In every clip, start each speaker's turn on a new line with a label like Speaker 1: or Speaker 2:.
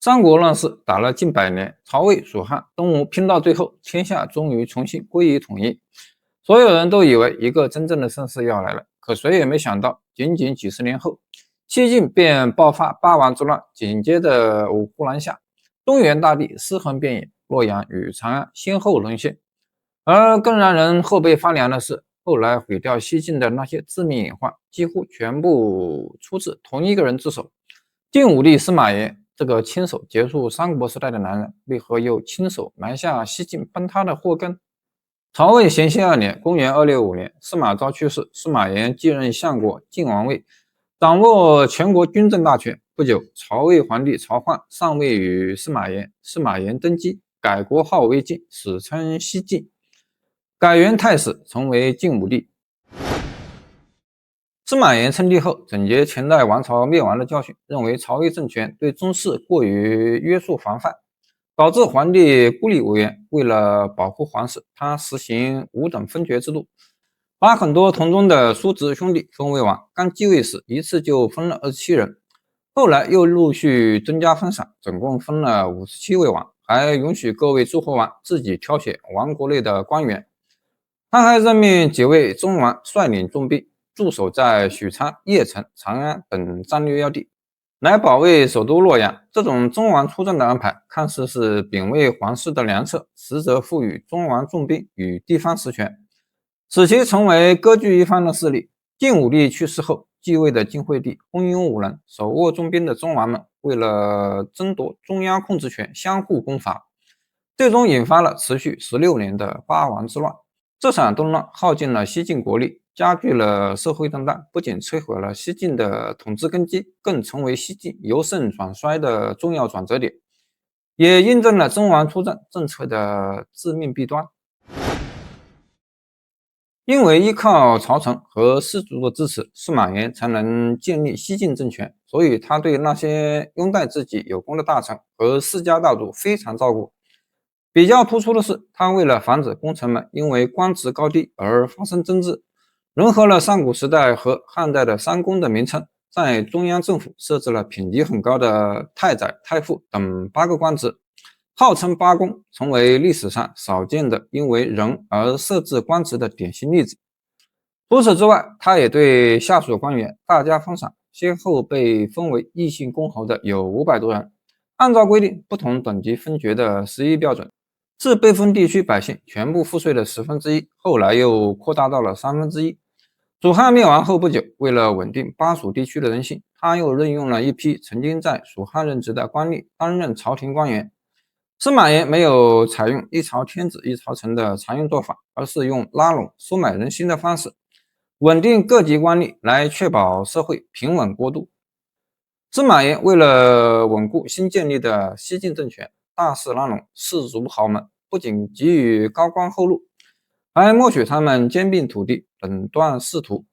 Speaker 1: 三國亂世打了近100年，曹魏、蜀漢、東吳拼到最後，天下終於重新歸於統一。所有人都以為一個真正的盛世要來了，可誰也沒想到，僅僅幾十年後，西晉便爆發八王之亂，緊接着五胡南下，中原大地屍橫遍野，洛陽與長安先後淪陷。而更讓人後背發涼的是，後來毀掉西晉的那些致命隱患，幾乎全部出自同一個人之手。晉武帝司馬炎這個親手結束三國時代的男人，為何又親手埋下西晉崩塌的禍根？曹魏咸興2年，公元265年，司馬昭去世，司馬炎繼任相国，晉王位，掌握全國軍政大權。不久，曹魏皇帝曹奐上位於司馬炎，司馬炎登基，改國號為晉，史稱西晉，改元太始，成為晉武帝。司馬炎稱帝後，總結前代王朝滅亡的教訓，認為曹魏政權對宗室過於約束防範，導致皇帝孤立無援。為了保護皇室，他實行5等分爵制度，把很多同宗的叔侄兄弟封為王。剛繼位時，一次就封了27人，後來又陸續增加封賞，總共封了57位王，還允許各位諸侯王自己挑選王國內的官員。他還任命幾位宗王率領重兵，駐守在許昌、鄴城、長安等戰略要地，來保衛首都洛陽。這種宗王出征的安排，看似是秉衛皇室的良策，實則賦予宗王重兵與地方實權，使其成為割據一方的勢力。晉武帝去世後，繼位的晉惠帝昏庸無能，手握重兵的宗王們為了爭奪中央控制權，相互攻伐，最終引發了持續16年的八王之亂。這場動亂耗盡了西晉國力，加劇了社會動盪，不僅摧毀了西晉的統治根基，更成為西晉由盛轉衰的重要轉折點，也印證了宗王出征政策的致命弊端。因為依靠朝臣和士族的支持，司馬炎才能建立西晉政權，所以他對那些擁戴自己有功的大臣和世家大族非常照顧。比較突出的是，他為了防止功臣們因為官職高低而發生爭執，融合了上古時代和漢代的三公的名稱，在中央政府設置了品級很高的太宰、太傅等8個官職，號稱八公，成為歷史上少見的因為人而設置官職的典型例子。除此之外，他也對下屬官員大加封賞，先後被封為異姓公侯的有500多人，按照規定不同等級分爵的11標準，自被封地區百姓全部賦稅的1/10，後來又擴大到了1/3。蜀漢滅亡後不久，為了穩定巴蜀地區的人心，他又任用了一批曾經在蜀漢任職的官吏擔任朝廷官員。司馬炎沒有採用一朝天子一朝臣的常用做法，而是用拉攏收買人心的方式，穩定各級官吏，來確保社會平穩過渡。司馬炎為了穩固新建立的西晉政權，大肆拉攏士族豪門，不僅給予高官厚祿，還默許他們兼併土地，壟斷仕途，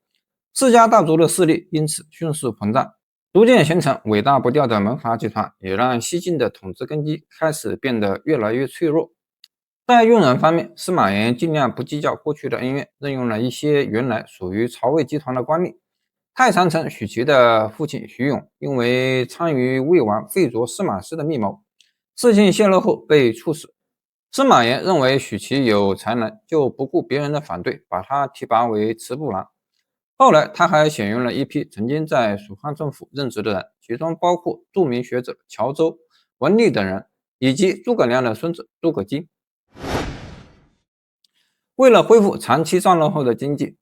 Speaker 1: 世家大族的勢力因此迅速膨脹，逐漸形成尾大不掉的門閥集團，也讓西晉的統治根基開始變得越來越脆弱。在用人方面，司馬炎盡量不計較過去的恩怨，任用了一些原來屬於曹魏集團的官吏。太常丞許齊的父親許勇因為參與魏王廢黜司馬師的密謀，事情洩露後被處死。司馬炎認為許齊有才能，就不顧別人的反對，把他提拔為持部郎。後來他還選用了一批曾經在蜀漢政府任職的人，其中包括著名學者喬州、文麗等人，以及諸葛亮的孫子諸葛津。為了恢復長期戰亂後的經濟，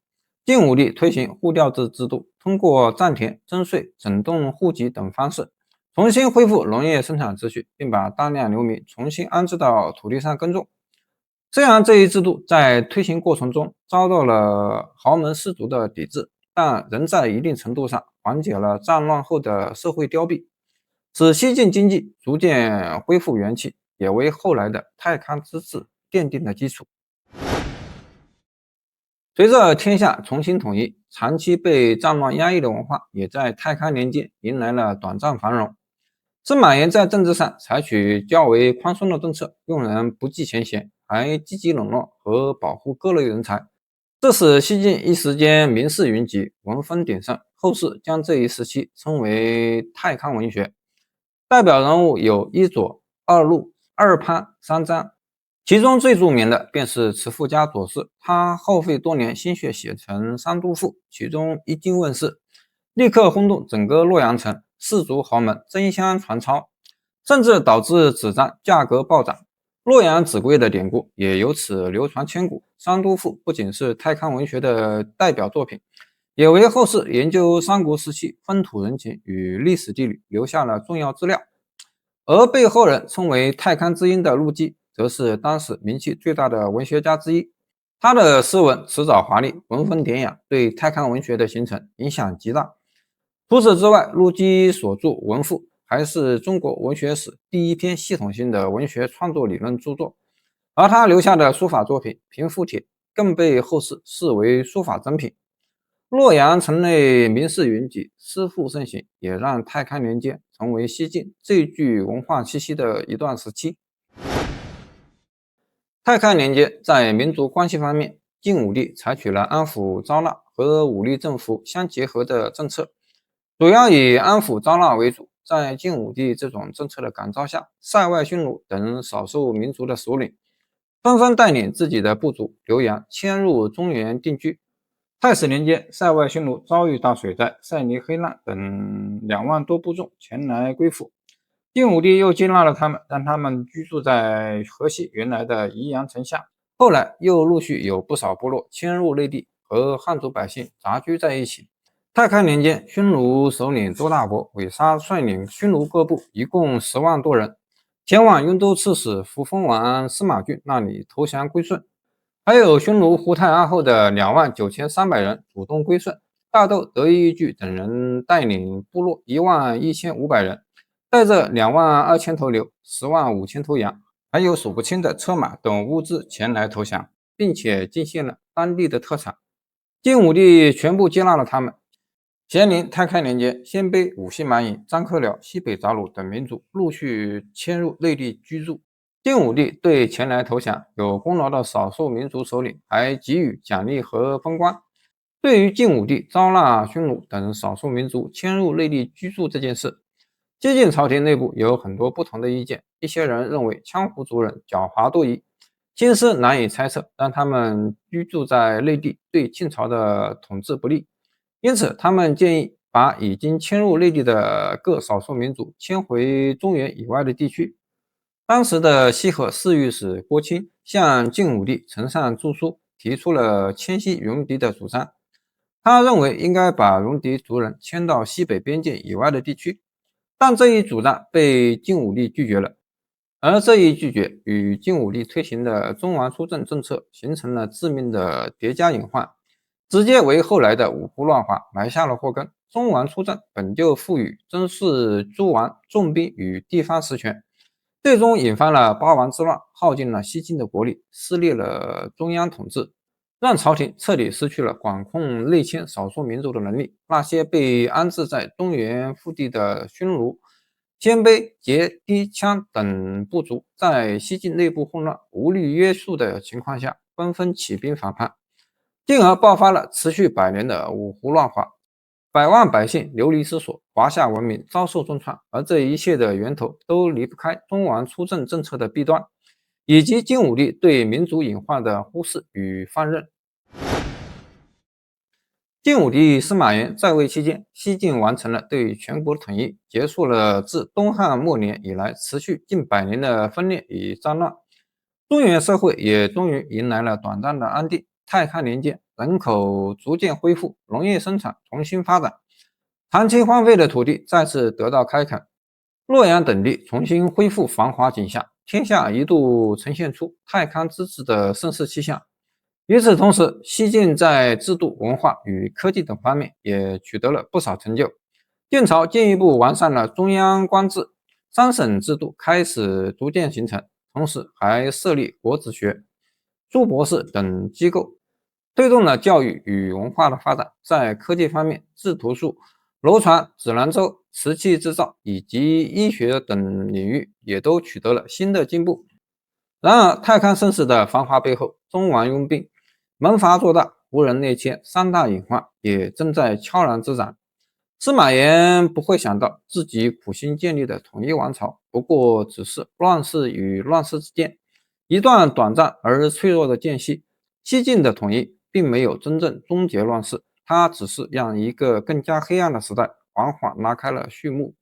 Speaker 1: 晉武帝推行戶調制度，通過占田、徵稅、整頓戶籍等方式，重新恢復農業生產秩序，並把大量流民重新安置到土地上耕種。雖然這一制度在推行過程中遭到了豪門士族的抵制，但仍在一定程度上緩解了戰亂後的社會凋敝，使西晉經濟逐漸恢復元氣，也為後來的太康之治奠定了基礎。隨着天下重新統一，長期被戰亂壓抑的文化也在太康年間迎來了短暫繁榮。司馬炎在政治上採取較為寬鬆的政策，用人不計前嫌，還積極籠絡和保護各類人才，這使西晉一時間名士雲集，文風鼎盛。後世將這一時期稱為太康文學。代表人物有一左、二路、二潘、三张，其中最著名的便是慈父家左氏，他耗費多年心血寫成《三都賦》，其中一經問世，立刻轟動整個洛陽城，士族豪門爭相傳抄，甚至導致紙張價格暴漲。洛陽紙貴的典故也由此流傳千古。《三都賦》不僅是太康文學的代表作品，也為後世研究三國時期風土人情與歷史地理留下了重要資料。而被後人稱為太康之音的陸機，則是當時名氣最大的文學家之一。他的詩文辭藻華麗，文風典雅，對太康文學的形成影響極大。除此之外，陸機所著《文賦》還是中國文學史第一篇系統性的文學創作理論著作，而他留下的書法作品《平復帖》更被後世視為書法珍品。洛陽城內名士雲集，詩賦盛行，也讓太康年間成為西晉最具文化气息的一段時期。太康年間，在民族關係方面，晉武帝採取了安撫招納和武力政府相結合的政策，主要以安撫招納為主。在晉武帝這種政策的感召下，塞外匈奴等少數民族的首領紛紛帶領自己的部族留洋遷入中原定居。太史年間，塞外匈奴遭遇大水災，塞尼、黑浪等2萬多部眾前來歸附。晉武帝又接納了他們，讓他們居住在河西原來的宜陽城下。後來又陸續有不少部落遷入內地，和漢族百姓雜居在一起。太康年間，匈奴首領周大伯韋沙率領匈奴各部一共10萬多人，前往雍州刺史扶风王司馬浚那裡投降歸順。還有匈奴胡太阿後的29300人主動歸順。大竇得意句等人帶領部落11500人，帶着22000頭牛、105000頭羊，還有數不清的車馬等物資前來投降，並且進獻了當地的特產。晉武帝全部接納了他們。咸寧太康年間，鲜卑、五姓蠻夷、張科寮、西北雜魯等民族陸續遷入內地居住。晉武帝對前來投降有功勞的少數民族首領還給予獎勵和封官。對於晉武帝招納匈奴等少數民族遷入內地居住這件事，接近朝廷內部有很多不同的意見。一些人認為羌胡族人狡猾多疑，心思難以猜測，讓他們居住在內地對晉朝的統治不利，因此他們建議把已經遷入內地的各少數民族遷回中原以外的地區。當時的西河侍御史郭欽向晉武帝呈上著書，提出了遷西戎狄的主張。他認為應該把戎狄族人遷到西北邊界以外的地區，但這一主張被晉武帝拒絕了。而這一拒絕與晉武帝推行的中王出政政策形成了致命的疊加隱患，直接為後來的五胡亂華埋下了禍根。中王出政本就賦予甄氏諸王重兵與地方實權，最終引發了八王之亂，耗盡了西晉的國力，撕裂了中央統治，讓朝廷徹底失去了管控內遷少數民族的能力。那些被安置在中原腹地的匈奴、鲜卑、羯、氐、羌等部族，在西晉內部混亂、無力約束的情況下，紛紛起兵反叛，進而爆發了持續100年的五胡亂華。百萬百姓流離失所，華夏文明遭受重創，而這一切的源頭都離不開中王出政政策的弊端，以及晉武帝對民族隱患的忽視與放任。晉武帝司馬炎在位期間，西晉完成了對全國統一，結束了自東漢末年以來持續近100年的分裂與戰亂，中原社會也終於迎來了短暫的安定。太康年間，人口逐漸恢復，農業生產重新發展，長期荒廢的土地再次得到開墾，洛陽等地重新恢復繁華景象，天下一度呈現出太康之治的盛世氣象。與此同時，西晉在制度、文化與科技等方面也取得了不少成就。晉朝進一步完善了中央官制，3省制度開始逐漸形成，同時還設立國子學、諸博士等機構，推動了教育與文化的發展。在科技方面，制圖術、樓船、指南針、瓷器製造以及醫學等領域也都取得了新的進步。然而，太康盛世的繁華背後，中王擁兵、門阀做大、胡人內遷3大隱患也正在悄然滋長。司馬炎不會想到自己苦心建立的統一王朝，不過只是亂世與亂世之間一段短暫而脆弱的間隙。西晉的統一並沒有真正終結亂世，它只是讓一個更加黑暗的時代緩緩拉開了序幕。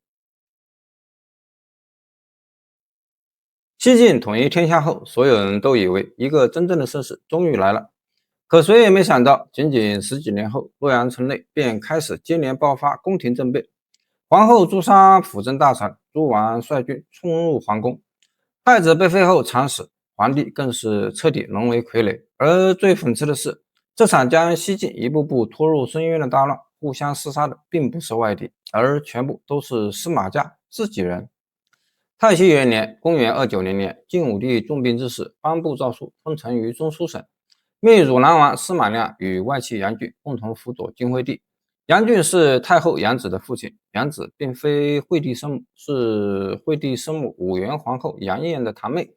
Speaker 1: 西晉統一天下後，所有人都以為一個真正的盛世終於來了。可誰也沒想到，僅僅十幾年後，洛陽城內便開始接連爆發宮廷政變。皇后誅殺輔政大臣，諸王率軍衝入皇宮，太子被廢後慘死，皇帝更是徹底淪為傀儡。而最諷刺的是，這場將西晉一步步拖入深淵的大亂，互相廝殺的並不是外敵，而全部都是司馬家自己人。太熙元年，公元290年，晉武帝重病之時，頒布詔書，封臣於中書省，命汝南王司馬亮與外戚楊俊共同輔佐晉惠帝。楊俊是太后楊子的父親，楊子並非惠帝生母，是惠帝生母武元皇后楊燕的堂妹，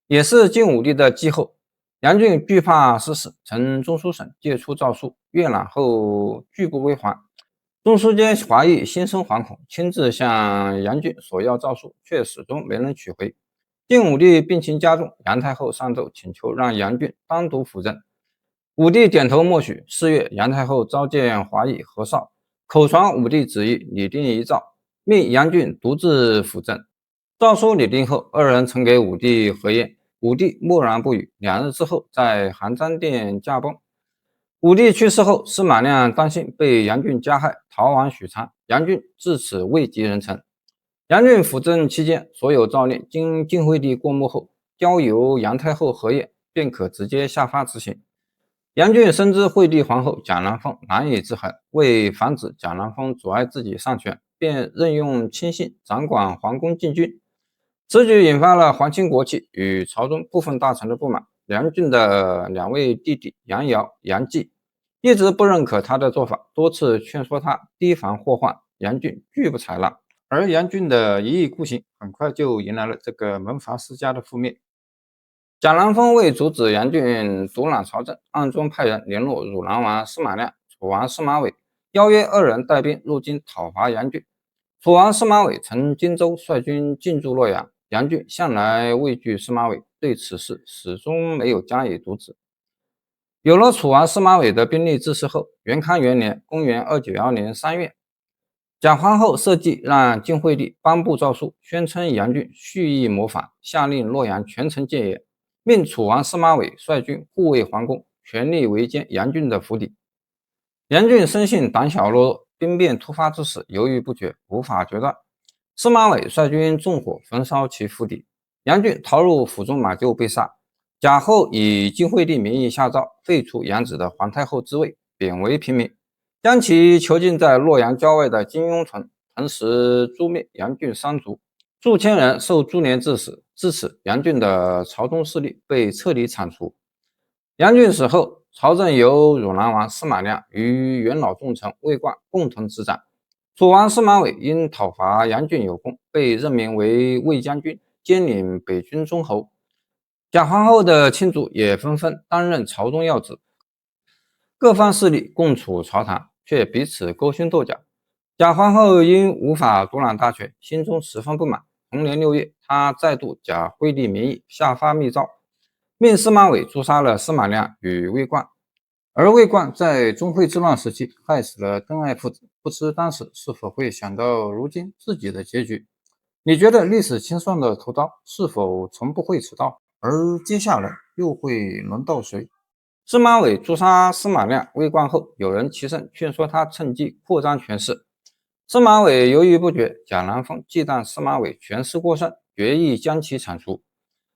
Speaker 1: 也是晉武帝的继後。楊俊懼怕失勢，曾中書省借出詔書，閱覽後拒不歸還。中書監華議心生惶恐，親自向楊俊索要詔書，卻始終沒能取回。晉武帝病情加重，楊太后上奏請求讓楊俊單獨輔政。武帝點頭默許。4月，楊太後召見華議和邵，口傳武帝旨意，擬定遺詔，命楊俊獨自輔政。詔書擬定後，二人呈給武帝核驗，武帝默然不語。2日之後，在含章殿駕崩。武帝去世後，司馬亮擔心被楊俊加害，逃往許昌。楊俊自此位極人臣。楊俊輔政期間，所有詔令經晉惠帝過目後，交由楊太後核驗，便可直接下發執行。楊俊深知惠帝皇後賈蘭鳳難以制衡，為防止賈蘭鳳阻礙自己上權，便任用親信掌管皇宮禁軍。此舉引發了皇親國戚與朝中部分大臣的不滿。楊俊的2位弟弟楊堯、楊繼一直不認可他的做法，多次勸說他提防禍患，楊俊拒不採納。而楊俊的一意孤行，很快就迎來了這個門閥世家的覆滅。賈蘭鳳為阻止楊俊獨攬朝政，暗中派人聯絡汝南王司馬亮、楚王司馬瑋，邀約2人帶兵入京討伐楊俊。楚王司馬瑋乘荊州率軍進駐洛陽，楊俊向來畏懼司馬瑋，對此事始終沒有加以阻止。有了楚王司馬瑋的兵力支持後，元康元年（公元291年3月），賈皇后設計讓晉惠帝頒布詔書，宣稱楊俊蓄意謀反，下令洛陽全城戒嚴，命楚王司馬瑋率軍護衛皇宮，全力圍殲楊俊的府邸。楊俊生性膽小懦弱，兵變突發之時猶豫不決，無法決斷。司馬瑋率軍縱火焚燒其府邸，楊俊逃入府中馬廄被殺。賈後以晉惠帝名義下詔廢除楊子的皇太後之位，貶為平民，將其囚禁在洛陽郊外的金庸城，同時誅滅楊俊3族，數千人受株連致死。至此，楊俊的朝中勢力被徹底鏟除。楊俊死後，朝政由汝南王司馬亮與元老重臣魏貫共同執掌。楚王司馬瑋因討伐楊俊有功，被任命為衛將軍，兼領北軍中侯。賈皇後的親族也紛紛擔任朝中要職，各方勢力共處朝堂，卻彼此勾心鬥角。賈皇後因無法獨攬大權，心中十分不滿。同年6月，她再度假惠帝名義下發密詔，命司馬瑋誅殺了司馬亮與魏貫。而魏貫在中惠之亂時期害死了鄧艾父子，不知當時是否會想到如今自己的結局？你覺得歷史清算的頭刀是否從不會遲到？而接下來又會輪到誰？司馬瑋誅殺司馬亮、魏貫後，有人起身勸說他趁機擴張權勢。司馬瑋猶豫不決，賈蘭鳳忌憚司馬瑋權勢過剩，決意將其鏟除。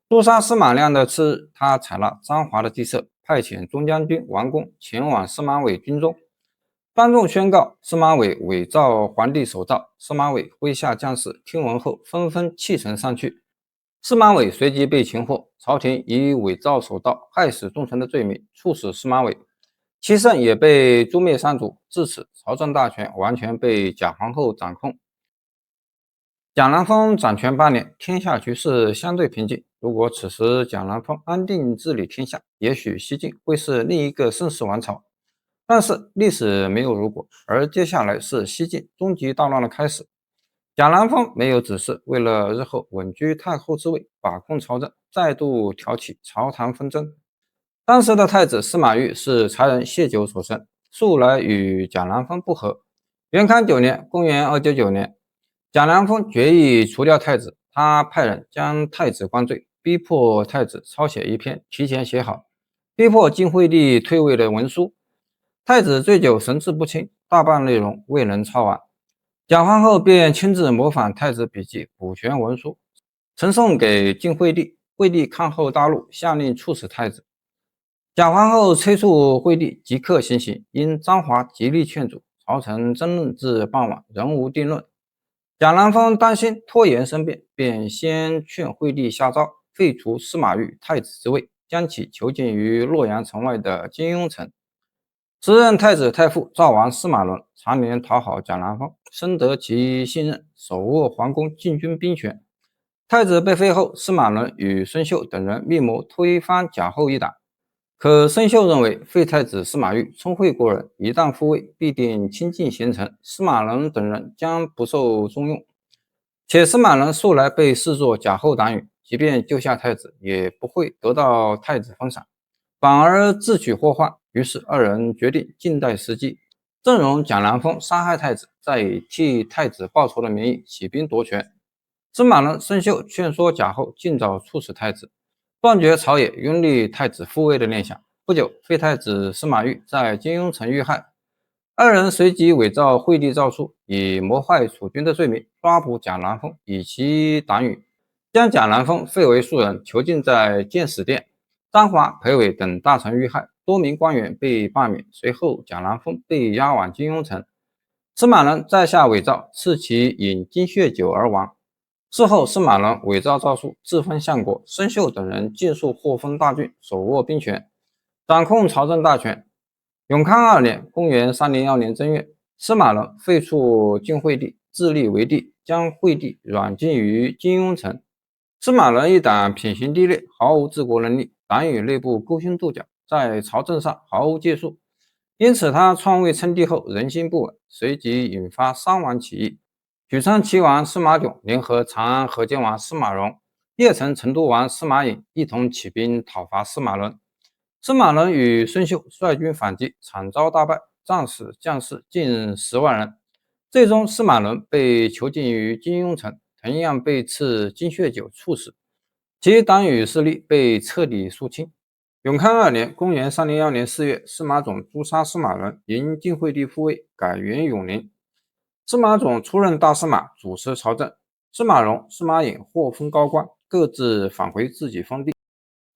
Speaker 1: 誅殺司馬亮的次日，他採納張華的計策，派遣中將軍王恭前往司馬瑋軍中，當眾宣告司馬瑋偽造皇帝手詔。司馬瑋麾下將士聽聞後，紛紛棄城上去。司馬瑋隨即被擒獲，朝廷以偽造手詔害死眾臣的罪名處死司馬瑋，其剩也被誅滅3族。至此，朝政大權完全被賈皇後掌控。賈蘭鳳掌權8年，天下局勢相對平靜。如果此時賈蘭鳳安定治理天下，也許西晉會是另一個盛世王朝。但是歷史沒有如果，而接下來是西晉終極大亂的開始。賈南風沒有子嗣，為了日後穩居太后之位，把控朝政，再度挑起朝堂紛爭。當時的太子司馬昱是才人謝九所生，素來與賈南風不和。元康9年，公元299年，賈南風決意除掉太子，他派人將太子灌醉，逼迫太子抄寫一篇提前寫好，逼迫晉惠帝退位的文書。太子醉酒神志不清，大半內容未能抄完。賈皇后便親自模仿太子筆記，補全文書，呈送給晉惠帝。惠帝看後大怒，下令處死太子。賈皇後催促惠帝即刻行刑，因張華極力勸阻，朝臣爭論至傍晚，仍無定論。賈南風擔心拖延生變，便先勸惠帝下詔廢除司馬昱太子之位，將其囚禁於洛陽城外的金庸城。時任太子太傅趙王司馬倫常年討好賈南風，深得其信任，手握皇宮禁軍兵權。太子被廢後，司馬倫與孫秀等人密謀推翻賈後一黨。可孫秀認為廢太子司馬昱聰慧過人，一旦復位，必定親近賢臣，司馬倫等人將不受重用。且司馬倫素來被視作賈後黨羽，即便救下太子，也不會得到太子封賞，反而自取禍患。於是二人決定靜待時機，縱容賈南風殺害太子，再以替太子報仇的名義起兵奪權。司馬倫、孫秀勸說賈後盡早處死太子，斷絕朝野擁立太子復位的念想。不久，廢太子司馬昱在金庸城遇害，二人隨即偽造惠帝詔書，以謀害楚軍的罪名抓捕賈南風以其黨羽，將賈南風廢為庶人，囚禁在建始殿。張華、裴偉等大臣遇害，多名官員被罷免。隨後，賈南風被押往金庸城，司馬倫在下偽造，賜其飲金血酒而亡。事後，司馬倫偽造詔書，自封相國，孫秀等人盡數獲封大郡，手握兵權，掌控朝政大權。永康2年，公元301年正月，司馬倫廢黜晉惠帝，自立為帝，將惠帝軟禁於金庸城。司馬倫一黨品行低劣，毫無治國能力，黨羽內部勾心鬥角，在朝政上毫無建樹。因此他篡位稱帝後人心不穩，隨即引發3王起義。許昌齊王司馬迥聯合長安河間王司馬融、鄴城成都王司馬穎一同起兵討伐司馬倫。司馬倫與孫秀率軍反擊，慘遭大敗，戰死將士近10萬人。最終司馬倫被囚禁於金庸城，同樣被賜金血酒處死，其黨羽勢力被徹底肅清。永康2年，公元301年4月，司馬踵誅殺司馬倫，迎晉惠帝復位，改元永寧。司馬踵出任大司馬，主持朝政。司馬融、司馬穎獲封高官，各自返回自己封地。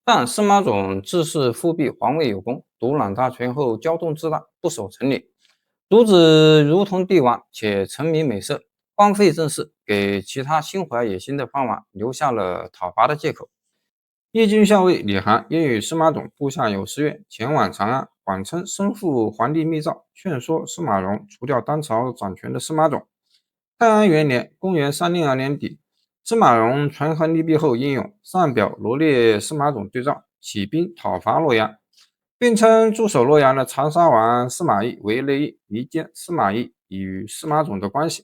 Speaker 1: 但司馬踵自恃復辟皇位有功，獨攬大權後驕縱自大，不守成禮，主子如同帝王，且沉迷美色，荒廢政事，給其他心懷野心的藩王留下了討伐的借口。義軍校尉李涵因與司馬踵部下有私怨，前往長安，謊稱身負皇帝密詔，勸說司馬融除掉當朝掌權的司馬踵。泰安元年，公元302年底，司馬融權衡利弊後英勇，上表羅列司馬踵對照，起兵討伐洛陽，並稱駐守洛陽的長沙王司馬懿為內應，離間司馬懿與司馬踵的關係。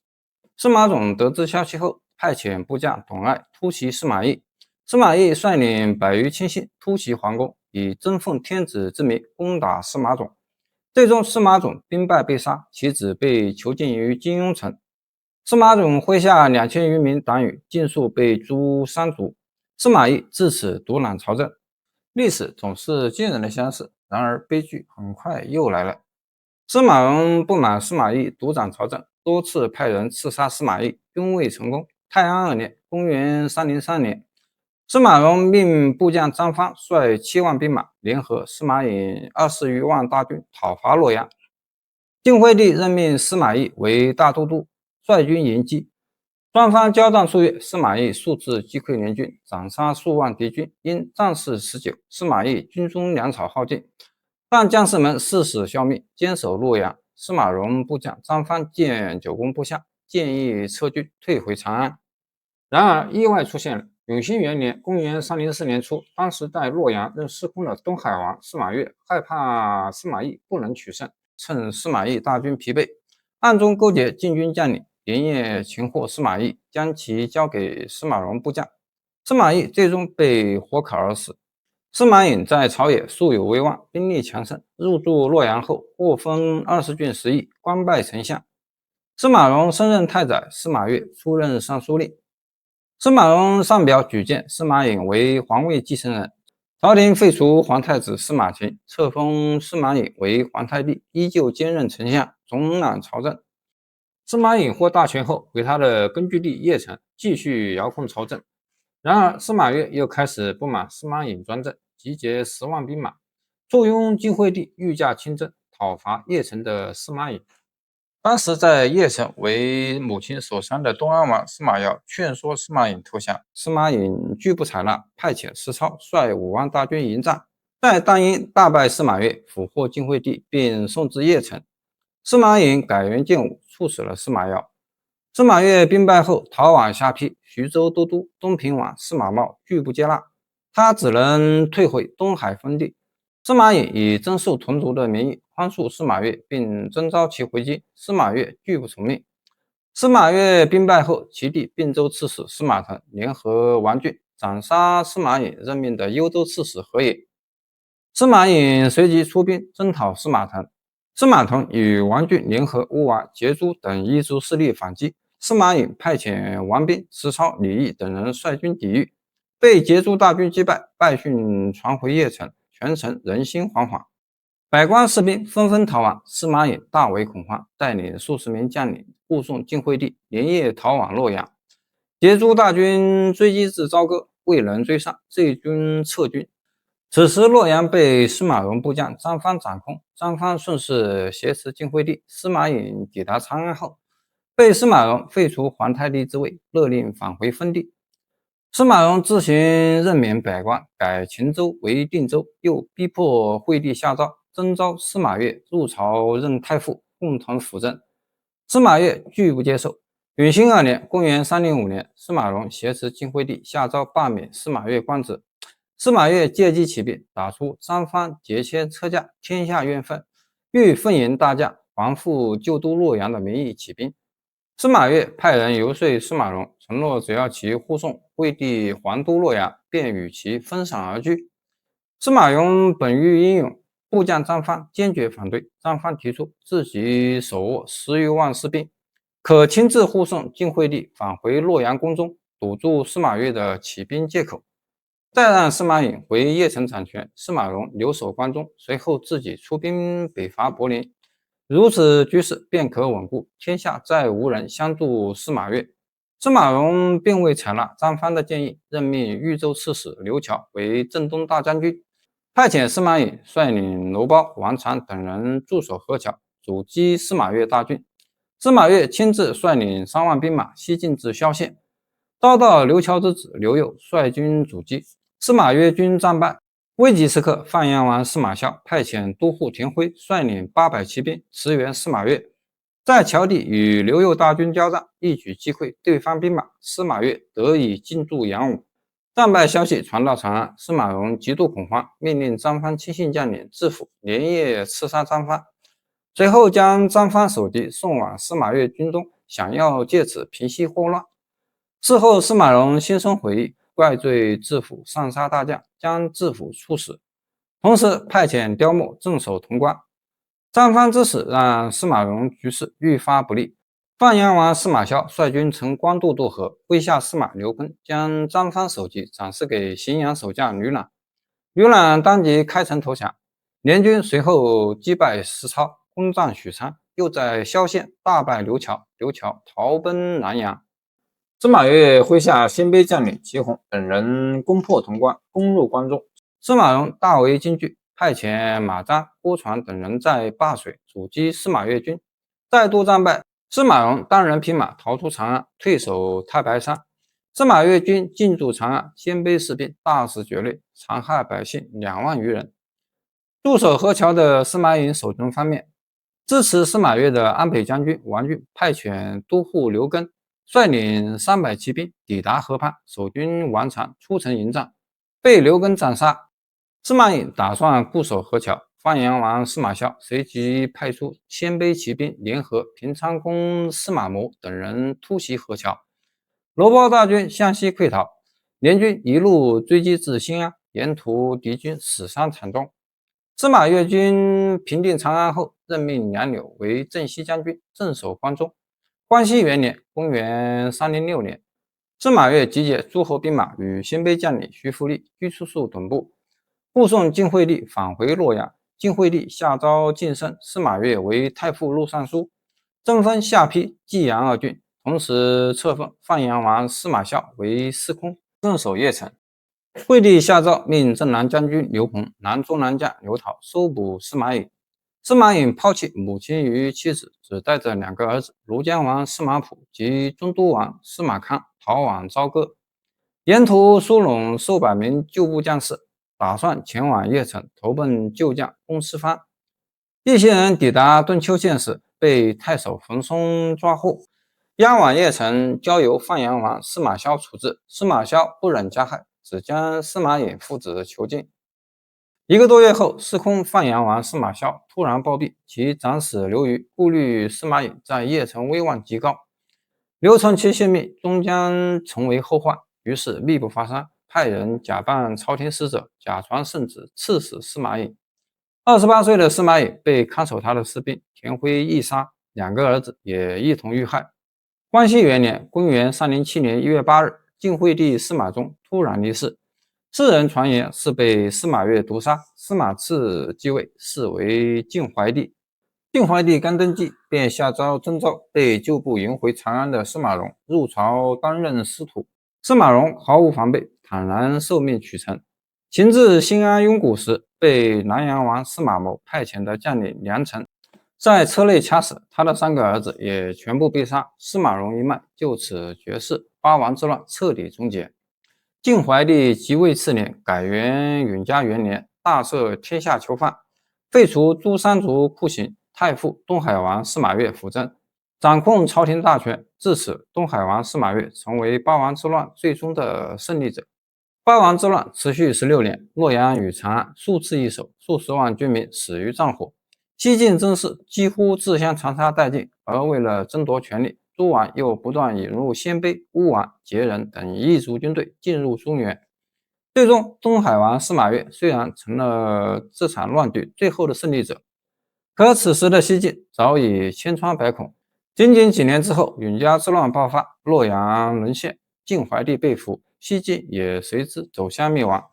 Speaker 1: 司馬踵得知消息後，派遣部將董愛突襲司馬懿。司馬懿率領100餘親信突襲皇宮，以爭奉天子之名攻打司馬踵。最終司馬踵兵敗被殺，其子被囚禁於金庸城。司馬踵麾下2000餘名黨羽盡數被誅三族，司馬懿自此獨攬朝政。歷史總是驚人的相似，然而悲劇很快又來了。司馬融不滿司馬懿獨掌朝政，多次派人刺殺司馬懿，均未成功。泰安2年，公元303年，司馬融命部將張方率7萬兵馬，聯合司馬穎20餘萬大軍討伐洛陽。晉惠帝任命司馬懿為大都督，率軍迎擊。雙方交戰數月，司馬懿數次擊潰聯軍，斬殺數萬敵軍。因戰事持久，司馬懿軍中糧草耗盡，但將士們誓死效命，堅守洛陽。司馬融部將張方見久攻不下，建議撤軍退回長安。然而意外出現了。永興元年，公元304年初，當時在洛陽任司空的東海王司馬越害怕司馬懿不能取勝，趁司馬懿大軍疲憊，暗中勾結禁軍將領，連夜擒獲司馬懿，將其交給司馬融部將。司馬懿最終被火烤而死。司馬穎在朝野素有威望，兵力強盛，入駐洛陽後獲封20郡10邑，官拜丞相。司馬融升任太宰，司馬越出任尚書令。司馬融上表舉薦司馬穎為皇位繼承人，朝廷廢除皇太子司馬晴，冊封司馬穎為皇太弟，依舊兼任丞相，總攬朝政。司馬穎獲大權後，回他的根據地鄴城，繼續遙控朝政。然而，司馬越又開始不滿司馬穎專政，集結10萬兵馬，簇擁晉惠帝御駕親征，討伐鄴城的司馬穎。當時在鄴城為母親守喪的東安王司馬曜勸說司馬穎投降，司馬穎拒不採納，派遣石超率5萬大軍迎戰，在當陰大敗司馬越，俘獲晉惠帝，並送至鄴城。司馬穎改元建武，處死了司馬曜。司馬越兵敗後逃往下邳，徐州都督東平王司馬茂拒不接納，他只能退回東海封地。司馬穎以增壽同族的名義寬恕司馬越，並徵召其回京，司馬越拒不從命。司馬越兵敗後，其弟并州刺史司馬騰聯合王浚斬殺司馬穎任命的幽州刺史何野。司馬穎隨即出兵征討司馬騰，司馬騰與王浚聯合烏丸、傑珠等異族勢力反擊。司馬穎派遣王斌、石超、李毅等人率軍抵禦，被傑珠大軍擊敗，敗訊傳回鄴城，全城人心惶惶，百官士兵紛紛逃亡。司馬穎大為恐慌，帶領數十名將領護送晉惠帝，連夜逃往洛陽。傑珠大軍追擊至朝歌，未能追上，最終撤軍。此時洛陽被司馬融部將張方掌控，張方順勢挾持晉惠帝。司馬穎抵達長安後，被司馬融廢除皇太帝之位，勒令返回封地。司馬融自行任免百官，改秦州為定州，又逼迫惠帝下詔徵召司馬越入朝任太傅，共同輔政。司馬越拒不接受。允興2年，公元305年，司馬融挾持晉惠帝下詔罷免司馬越官職。司馬越借機起兵，打出三方結牽車駕，天下怨憤，欲奉迎大駕，還復舊都洛陽的名義起兵。司馬越派人游說司馬融，承諾只要其護送惠帝還都洛陽，便與其分散而居。司馬融本欲英勇，部將張方堅決反對。張方提出自己手握10餘萬士兵，可親自護送晉惠帝返回洛陽宮中，堵住司馬越的起兵借口，再讓司馬穎回鄴城掌權。司馬融留守關中，隨後自己出兵北伐柏林。如此局勢便可穩固，天下再無人相助司馬越。司馬融並未採納張方的建議，任命豫州刺史劉僑為鎮東大將軍，派遣司馬穎率領劉邦、王常等人駐守河橋，阻擊司馬越大軍。司馬越親自率領3萬兵馬西進至蕭縣，遭到劉僑之子劉佑率軍阻擊，司馬越軍戰敗。危急時刻，范陽王司馬蕭派遣都護田輝率領800騎兵馳援司馬越，在橋底與劉佑大軍交戰，一舉擊潰對方兵馬，司馬越得以進駐陽武。戰敗消息傳到長安，司馬融極度恐慌，命令張方親信將領智府連夜刺殺張方，隨後將張方首級送往司馬越軍中，想要借此平息禍亂。事後司馬融心生悔意，怪罪智府上殺大將，將智府處死，同時派遣刁默鎮守潼關。张方之死讓司馬融局勢愈發不利。范陽王司馬蕭率軍乘官渡渡河，麾下司馬劉琨將張方首級展示給荥陽守將呂朗，呂朗當即開城投降。聯軍隨後擊敗石超，攻占許昌，又在蕭縣大敗劉僑，劉僑逃奔南陽。司馬越麾下鲜卑將領祁弘等人攻破潼關，攻入關中。司馬融大為驚懼，派遣馬瞻、郭汆等人在灞水阻擊司馬越軍，再度戰敗。司馬融單人匹馬逃出長安，退守太白山。司馬越軍進駐長安，鮮卑士兵大肆掘掠，殘害百姓2萬餘人。駐守河橋的司馬穎守軍方面，支持司馬越的安北將軍王浚派遣都護劉根率領300騎兵抵達河畔，守軍王常出城迎戰，被劉根斬殺。司馬穎打算固守河橋，范陽王司馬蕭隨即派出鮮卑騎兵聯合平昌公司馬謀等人突襲河橋，羅包大軍向西潰逃，聯軍一路追擊至新安，沿途敵軍死傷慘重。司馬越軍平定長安後，任命梁紐為鎮西將軍，鎮守關中。光熙元年（公元306年），司馬越集結諸侯兵馬與鮮卑將領徐福利、居處術等部，護送晉惠帝返回洛陽。晉惠帝下詔晉升司馬越為太傅錄尚書，增封下邳、濟陽二郡，同時冊封范陽王司馬蕭為司空，鎮守鄴城。惠帝下詔命鎮南將軍劉硼、南中郎將劉陶搜捕司馬穎。司馬穎拋棄母親與妻子，只帶着2個兒子廬江王司馬溥及中都王司馬康逃往朝歌，沿途疏攏數百名舊部將士，打算前往鄴城投奔舊將公施方。一行人抵達頓丘縣時，被太守馮松抓獲，押往鄴城，交由范陽王司馬蕭處置。司馬蕭不忍加害，只將司馬穎父子囚禁。1個多月後，司空范陽王司馬蕭突然暴斃，其長史劉虞顧慮司馬穎在鄴城威望極高，劉承其性命終將成為後患，於是密不發喪，派人假扮朝廷使者，假傳聖旨，賜死司馬穎。28歲的司馬穎被看守他的士兵田輝缢殺，2個兒子也一同遇害。光熙元年（公元307年1月8日），晉惠帝司馬衷突然離世，世人傳言是被司馬越毒殺。司馬熾繼位，是為晉懷帝。晉懷帝剛登基，便下詔徵召被舊部迎回長安的司馬衷入朝擔任司徒。司馬衷毫無防備，坦然受命取臣。行至新安雍谷時，被南陽王司馬謀派遣的將領梁成在車內掐死，他的3個兒子也全部被殺。司馬衷一脈就此絕世，八王之亂徹底終結。晉懷帝即位次年，改元永嘉元年，大赦天下囚犯，廢除諸山族酷刑，太傅東海王司馬越輔政，掌控朝廷大權。至此，東海王司馬越成為八王之亂最終的勝利者。八王之亂持續16年，洛陽與長安數次易手，數十萬軍民死於戰火。西晉爭士幾乎自相殘殺殆盡，而為了爭奪權力，諸王又不斷引入鮮卑、烏王、羯人等異族軍隊進入中原。最終，東海王司馬越雖然成了這場亂局最後的勝利者，可此時的西晉早已千瘡百孔。僅僅幾年之後，永嘉之亂爆發，洛陽淪陷，晉懷帝被俘，西晉也隨之走向滅亡。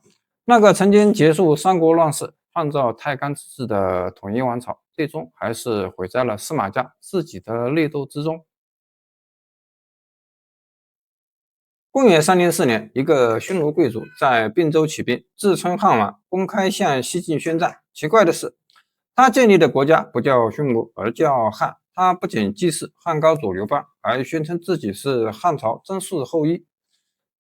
Speaker 1: 那個曾經結束三國亂世、創造太監之治的統一王朝，最終還是毀在了司馬家自己的內鬥之中。公元304年，一個匈奴貴族在并州起兵，自稱漢王，公開向西晉宣戰。奇怪的是，他建立的國家不叫匈奴，而叫漢。他不僅祭祀漢高祖劉邦，還宣稱自己是漢朝曾氏後裔。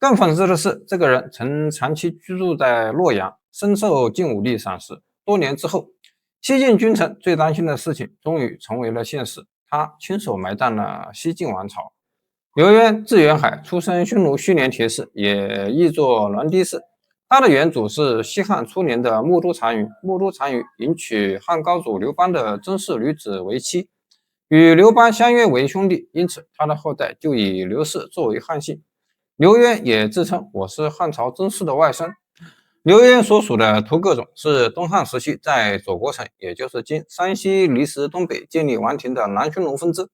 Speaker 1: 更諷刺的是，這個人曾長期居住在洛陽，深受晉武帝賞識。多年之後，西晉君臣最擔心的事情終於成為了現實，他親手埋葬了西晉王朝。劉淵字元海，出身匈奴須連鐵氏，也譯作欒迪氏。他的遠祖是西漢初年的木都單於。木都單於迎娶漢高祖劉邦的曾氏女子為妻，與劉邦相約為兄弟，因此他的後代就以劉氏作為漢姓。劉淵也自稱我是漢朝曾氏的外甥。劉淵所屬的屠各种是东漢時期在左國城，也就是今山西離石東北建立王庭的南匈奴分支。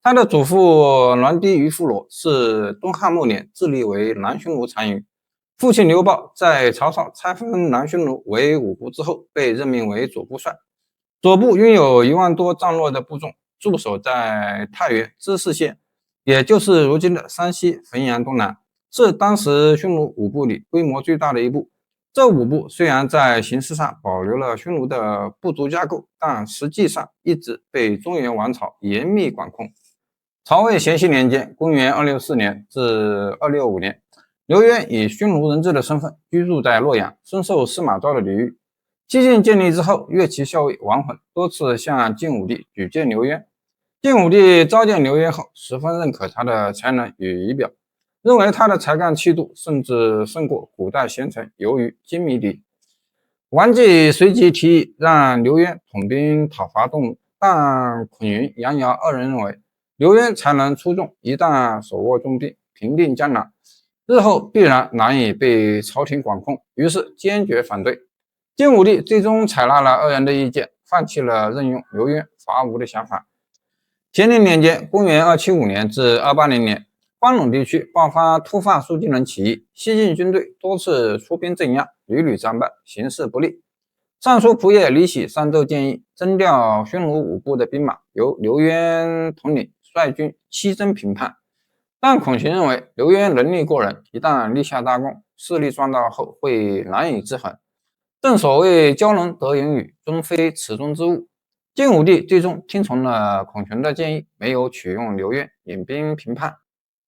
Speaker 1: 他的祖父欒迪於夫羅是东漢末年自立為南匈奴单於。父親劉豹在曹操拆分南匈奴為5部之後，被任命為左部帥。左部擁有1萬多戰弱的部眾，駐守在太原知市縣，也就是如今的山西汾陽東南，是當時匈奴5部裡規模最大的一部。這5部雖然在形式上保留了匈奴的部族架構，但實際上一直被中原王朝嚴密管控。曹魏咸熙年間，公元264年至265年，劉淵以匈奴人质的身份居住在洛陽，深受司馬昭的禮遇。西晉建立之後，越騎校尉王渾多次向晉武帝舉薦劉淵。晉武帝召見劉淵後，十分認可他的才能與儀表，認為他的才幹氣度甚至勝過古代賢臣，由於精密力。王繼隨即提議讓劉淵統兵討伐東吳，但孔云、楊堯二人認為劉淵才能出眾，一旦手握重兵，平定江南，日後必然難以被朝廷管控，於是堅決反對。晉武帝最終採納了二人的意見，放棄了任用劉淵伐吳的想法。乾隆年間，公元275年至280年，關隴地區爆發突發肃靖人起義，西晋軍隊多次出兵鎮壓，屢屢戰敗，形勢不利。尚書仆射李喜上奏建議徵調匈奴5部的兵馬，由劉淵統領，率軍西征平叛。但孔循認為劉淵能力過人，一旦立下大功，勢力壯大後會難以制衡。正所謂驕人得人語，終非池中之物。晉武帝最終聽從了孔循的建議，沒有取用劉淵，引兵平叛。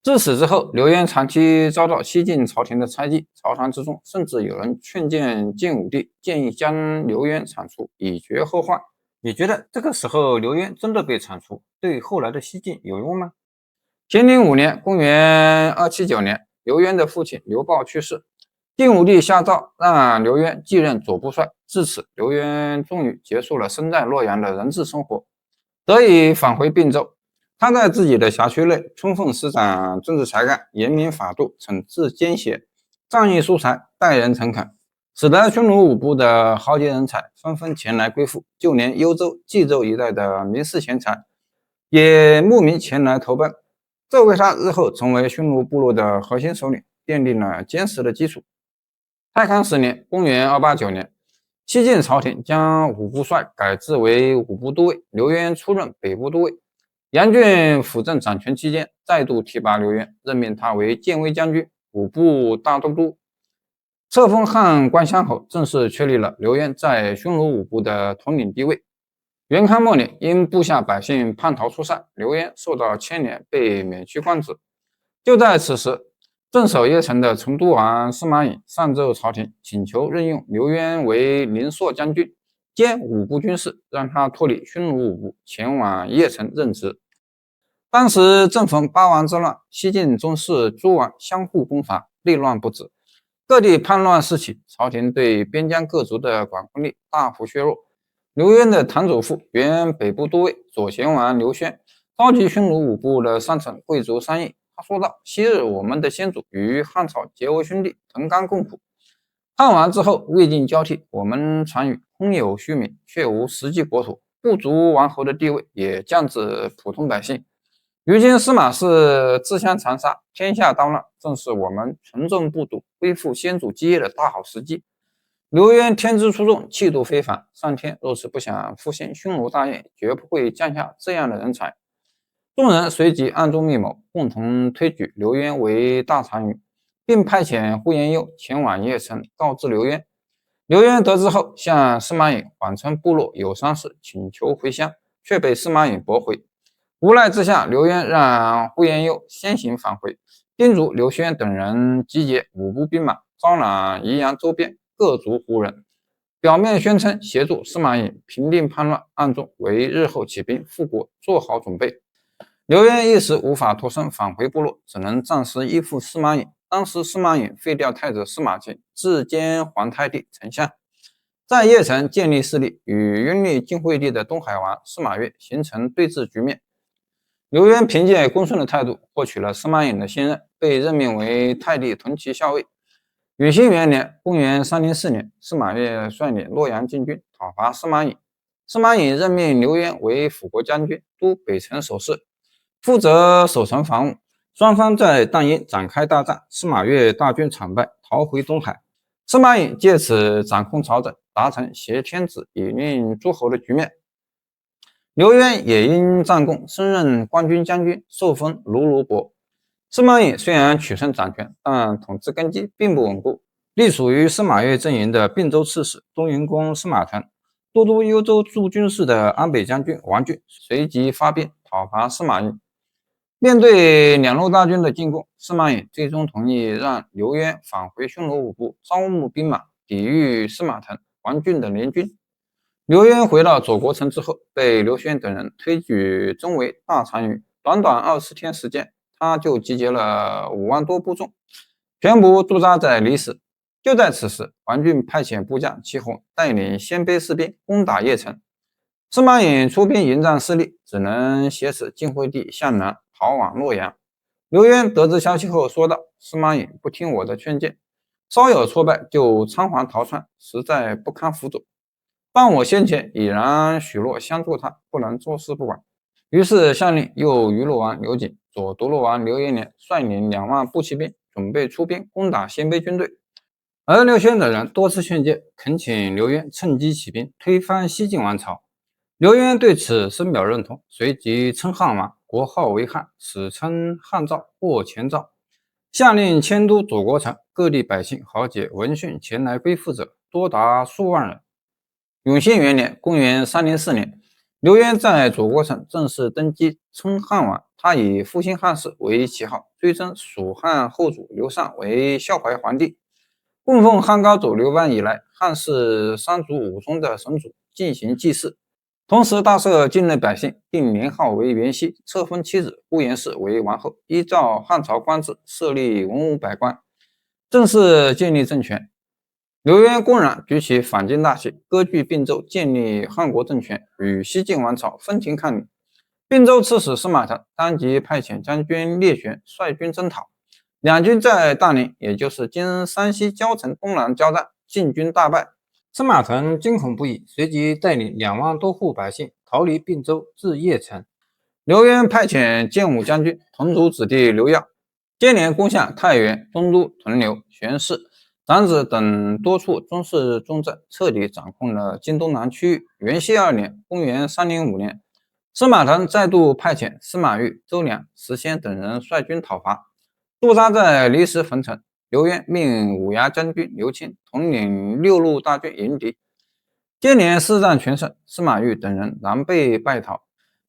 Speaker 1: 自此之後，劉淵長期遭到西晉朝廷的猜忌，朝堂之中甚至有人勸諫晉武帝，建議將劉淵鏟除，以绝後患。你覺得這個時候劉淵真的被鏟除，對後來的西晉有用嗎？乾隆5年，公元279年，劉淵的父親劉豹去世，晉武帝下诏讓劉淵繼任左部帥。至此，劉淵終於結束了身在洛陽的人質生活，得以返回并州。他在自己的辖區內充分施展政治才幹，嚴明法度，懲治奸邪，仗義疏財，待人誠懇，使得匈奴5部的豪傑人才紛紛前來歸附，就連幽州、冀州一帶的名士賢才也慕名前來投奔，這為他日後成為匈奴部落的核心首領奠定了堅實的基礎。太康10年，公元289年，西晉朝廷將5部帥改制為5部都尉，劉淵出任北部都尉。楊俊輔政掌權期間，再度提拔刘淵，任命他為建威將軍、5部大都督，冊封汉關鄉侯，正式確立了劉淵在匈奴5部的統領地位。元康末年，因部下百姓叛逃出塞，劉淵受到牽連，被免去官職。就在此時，鎮守鄴城的成都王司馬穎上奏朝廷，請求任用劉淵為寧朔將軍兼5部軍事，讓他脫離匈奴5部，前往鄴城任職。當時正逢八王之亂，西晉宗室諸王相互攻伐，內亂不止，各地叛亂四起，朝廷對邊疆各族的管控力大幅削弱。劉淵的堂祖父，原北部都尉左賢王劉宣，召集匈奴5部的上層貴族商議。他說道：“昔日我們的先祖與漢朝結為兄弟，同甘共苦。漢亡之後，魏晉交替，我們傳語空有虛名，卻無實際國土，部族王侯的地位也降至普通百姓。如今司馬氏自相殘殺，天下大亂，正是我們純正部族恢復先祖基業的大好時機。劉淵天資出眾，氣度非凡，上天若是不想復興匈奴大業，絕不會降下這樣的人才。”眾人隨即暗中密謀，共同推舉劉淵為大單於，並派遣呼延佑前往鄴城告知劉淵。劉淵得知後，向司馬穎謊稱部落有喪事，請求回鄉，卻被司馬穎駁回。無奈之下，劉淵讓呼延佑先行返回，叮囑劉宣等人集結5部兵馬，招攬宜陽周邊各族胡人，表面宣稱協助司馬穎平定叛亂，暗中為日後起兵復國做好準備。劉淵一時無法脫身返回部落，只能暫時依附司馬穎。當時司馬穎廢掉太子司馬遷，自兼皇太帝丞相，在鄴城建立勢力，與擁立晉惠帝的東海王司馬越形成對峙局面。劉淵憑借恭順的態度，獲取了司馬穎的信任，被任命為太帝屯騎校尉。永興元年，公元304年，司馬越率領洛陽進軍討伐司馬穎。司馬穎任命劉淵為輔國將軍，督北城守勢，負責守城防務。雙方在灞陰展開大戰，司馬越大軍慘敗，逃回東海。司馬穎借此掌控朝政，達成挾天子以令諸侯的局面。劉淵也因戰功升任關軍將軍，受封盧盧伯。司馬穎雖然取勝掌權，但統治根基並不穩固。隸屬於司馬越陣營的并州刺史東雲公司馬騰、都督幽州駐軍事的安北將軍王浚隨即發兵討伐司馬穎。面對兩路大軍的進攻，司馬穎最終同意讓劉淵返回匈奴5部，招募兵馬抵禦司馬騰、王浚的聯軍。劉淵回到左國城之後，被劉宣等人推舉征為大單於。短短20天時間，他就集結了5萬多部眾，全部駐紮在離石。就在此時，王俊派遣部將祁紅帶領鮮卑士兵攻打鄴城，司馬穎出兵迎戰失利，只能挾持晉惠帝向南逃往洛陽。劉淵得知消息後說道：“司馬穎不聽我的勸諫，稍有挫敗就倉皇逃竄，實在不堪輔佐。但我先前已然許諾相助他，不能坐視不管。”於是下令右魚洛王劉瑾、左獨洛王劉延年率領2萬步騎兵，準備出兵攻打鮮卑軍隊。而劉軒等人多次勸諫，懇請劉淵趁機起兵推翻西晉王朝。劉淵對此深表認同，隨即稱漢王，國號為漢，史稱漢趙或前趙。下令遷都左國城，各地百姓豪傑聞訊前來歸附者多達數萬人。永興元年，公元304年，劉淵在左國城正式登基，稱漢王。他以復興漢室為旗號，追尊蜀漢後主劉禪為孝懷皇帝，供奉漢高祖劉邦以來漢室3族5宗的神主進行祭祀，同時大赦境內百姓，定年號為元熙，冊封妻子呼延氏為王後，依照漢朝官制設立文武百官，正式建立政權。劉淵公然舉起反晉大旗，割據并州，建立漢國政權，與西晉王朝分庭抗禮。并州刺史司馬騰當即派遣將軍聶旋率軍征討，兩軍在大寧，也就是今山西交城東南交戰，晉軍大敗。司馬騰驚恐不已，隨即帶領2萬多戶百姓逃離并州至鄴城。劉淵派遣建武將軍同族子弟劉曜接連攻下太原、東都、屯留、玄氏、长子等多處中士重鎮，徹底掌控了今東南區域。元熙2年，公元305年，司馬騰再度派遣司馬昱、周梁、石宣等人率軍討伐，駐紮在離石汾城。劉淵命五牙將軍劉欽統領6路大軍迎敵，接連4戰全勝，司馬昱等人狼狽敗逃。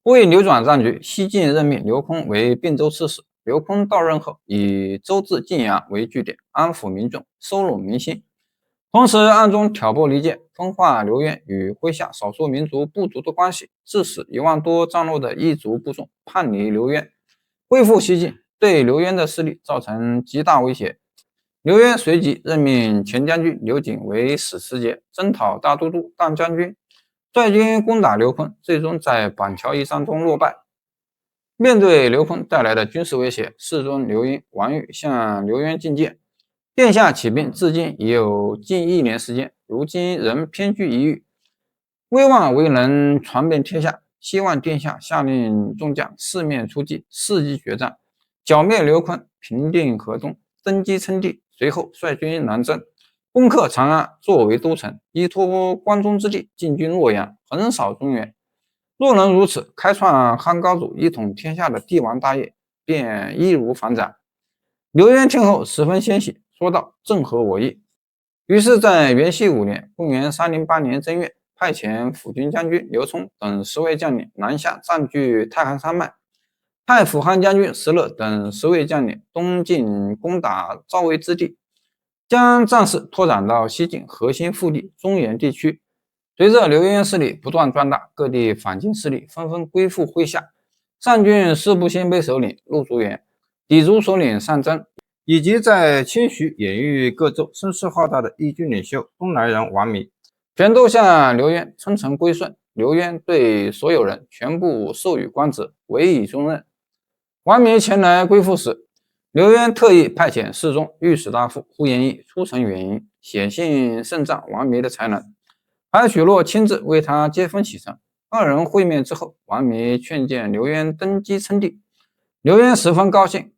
Speaker 1: 為扭轉戰局，西晉任命劉琨為并州刺史。劉琨到任後，以州治晉陽為據點，安撫民眾，收攏民心，同時暗中挑撥離間，分化劉淵與麾下少數民族部族的關係，致使1萬多戰落的異族部眾叛離劉淵，歸附西晉，對劉淵的勢力造成極大威脅。劉淵隨即任命前將軍劉瑾為使持節，征討大都督、大將軍，率軍攻打劉琨，最終在板橋一戰中落敗。面對劉琨帶來的軍事威脅，世宗劉英、王昱向劉淵進諫：殿下起兵至今已有近1年時間，如今仍偏居一隅，威望未能傳遍天下，希望殿下下令眾將四面出擊，伺機決戰，剿滅劉琨，平定河東，登基稱帝。隨後率軍南征，攻克長安，作為都城，依托關中之地，進軍洛陽，橫掃中原。若能如此，開創漢高祖一統天下的帝王大業便易如反掌。劉淵聽後十分欣喜，說道：“正合我意。”於是，在元熙5年（公元308年）正月，派遣輔軍將軍劉琮等10位將領南下占據太行山脈，派輔漢將軍石勒等10位將領東進攻打趙魏之地，將戰事拓展到西晉核心腹地中原地區。隨着劉淵勢力不斷壯大，各地反晉勢力紛紛歸附麾下。上郡四部鮮卑首領陸叔元、氐族首領單增，以及在清徐兗豫各州聲勢浩大的義軍領袖東來人王彌，全都向劉淵稱臣歸順。劉淵對所有人全部授予官職，委以重任。王彌前來歸附時，劉淵特意派遣侍中、御史大夫呼延義出城遠迎，寫信盛讚王彌的才能，還許諾親自為他接風洗塵。2人會面之後，王彌勸諫劉淵登基稱帝，劉淵十分高興，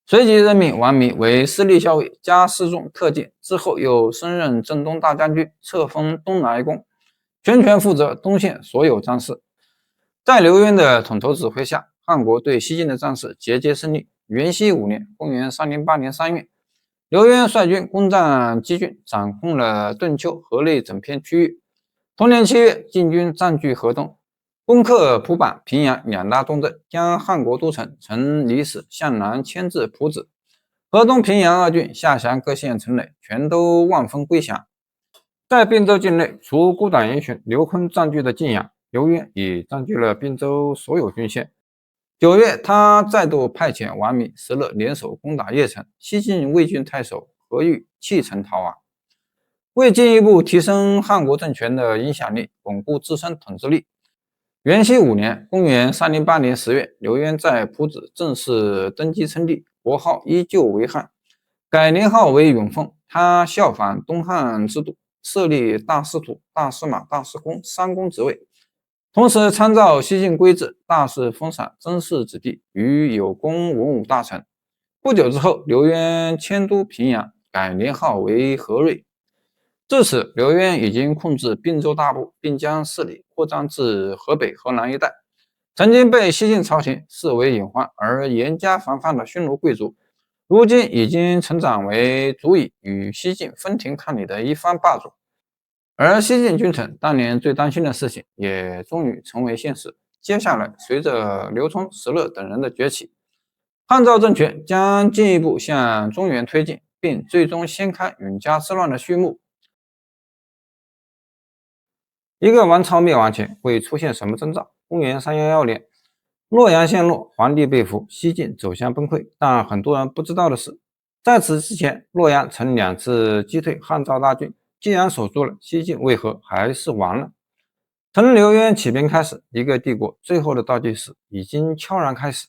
Speaker 1: 隨即任命王彌為司隸校尉，加侍中特進，之後又升任鎮東大將軍，冊封東萊公，全權負責東線所有戰事。在劉淵的統籌指揮下，漢國對西晉的戰事節節勝利。元熙5年（公元308年）3月，劉淵率軍攻占箕郡，掌控了頓丘、河內整片區域。同年7月，晉軍占據河東，攻克蒲坂、平陽2大重鎮，將漢國都城從離石向南遷至蒲子。河東、平陽2郡下轄各縣城壘，全都萬分歸降。在并州境內，除孤膽英雄劉琨占據的晉陽，劉淵已占據了并州所有郡縣。9月，他再度派遣王彌、石勒聯手攻打鄴城，西晉魏郡太守何玉棄城逃亡。為進一步提升漢國政權的影響力，鞏固自身統治力，元熙5年，公元308年10月，劉淵在蒲子正式登基稱帝，國號依舊為漢，改年號為永鳳。他效仿東漢制度，設立大司徒、大司馬、大司功3公職位，同時參照西晉規制，大肆封賞曾氏子弟與有功文武大臣。不久之後，劉淵遷都平陽，改年號為和瑞。至此，劉淵已經控制并州大部，並將勢力擴張至河北、河南一帶。曾經被西晉朝廷視為隱患而嚴加防範的匈奴貴族，如今已經成長為足以與西晉分庭抗禮的一方霸主。而西晉君臣當年最擔心的事情也終於成為現實。接下來，隨着劉琮、石勒等人的崛起，漢趙政權將進一步向中原推進，並最終掀開允嘉之亂的序幕。一個王朝滅亡前會出現什麼徵兆？公元311年，洛陽陷落，皇帝被俘，西晉走向崩潰。但很多人不知道的是，在此之前，洛陽曾2次擊退漢趙大軍。既然守住了，西晉為何還是亡了？從劉淵起兵開始，一個帝國最後的倒計時已經悄然開始。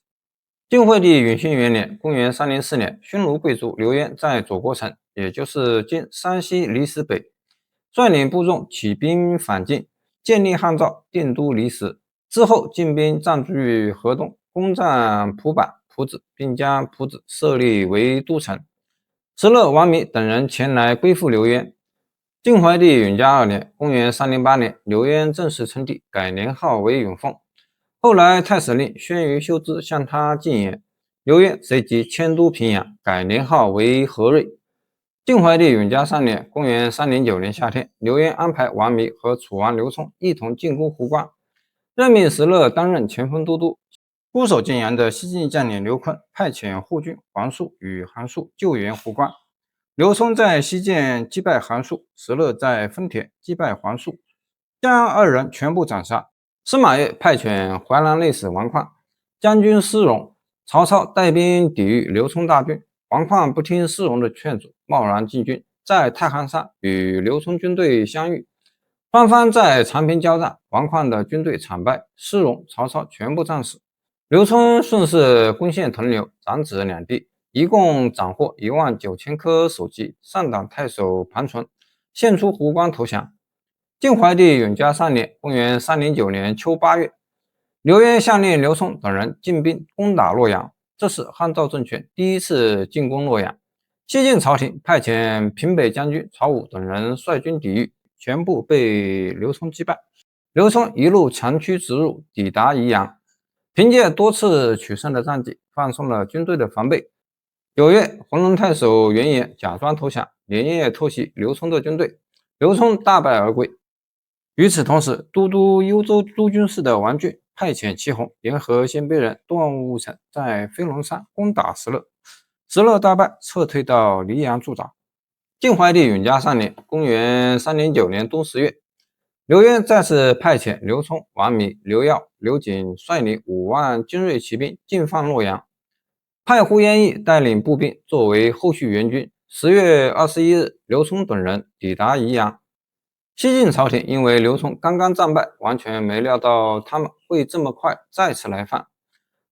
Speaker 1: 晉惠帝允興元年，公元304年，匈奴貴族劉淵在左國城，也就是今山西離石北，率領部眾起兵反晉，建立漢趙，定都離石。之後進兵占據河東，攻占蒲坂、蒲子，並將蒲子設立為都城。石勒、王彌等人前來歸附劉淵。晉懷帝允嘉2年，公元308年，劉淵正式稱帝，改年號為永鳳。後來太史令宣於修之向他進言，劉淵隨即遷都平陽，改年號為和瑞。晉懷帝允嘉3年，公元309年夏天，劉淵安排王彌和楚王劉琮一同進攻胡關，任命石勒擔任前鋒都督。固守晉陽的西晉將領劉琨派遣護軍黃術與韓術救援胡關。劉琮在西澗擊敗韓術，石勒在分田擊敗黃術，將2人全部斬殺。司馬越派遣淮南內史王曠、將軍施戎、曹操帶兵抵禦劉琮大軍。王曠不聽施戎的勸阻，貿然進軍，在太行山與劉琮軍隊相遇，雙方在長平交戰，王曠的軍隊慘敗，施戎、曹操全部戰死。劉琮順勢攻陷屯留，斬指兩地，一共斬獲19000顆首級，上黨太守龐純獻出胡關投降。晉懷帝允嘉3年，公元309年秋8月，劉淵下令劉琮等人進兵攻打洛陽，這是漢趙政權第一次進攻洛陽。西晉朝廷派遣平北將軍曹武等人率軍抵禦，全部被劉琮擊敗。劉琮一路長驅直入，抵達宜陽，憑借多次取勝的戰績，放鬆了軍隊的防備。9月，弘農太守袁偃假裝投降，連夜偷襲劉琮的軍隊，劉琮大敗而歸。與此同時，都督幽州諸軍事的王浚派遣祁弘聯合鲜卑人段務成在飛龍山攻打石勒，石勒大敗，撤退到黎陽駐紮。晉懷帝允嘉3年，公元309年冬10月，劉淵再次派遣劉琮、王彌、劉曜、劉瑾率領5萬精銳騎兵進犯洛陽，派呼延義帶領步兵作為後續援軍。10月21日，劉琮等人抵達宜陽。西晉朝廷因為劉琮剛剛戰敗，完全沒料到他們會這麼快再次來犯，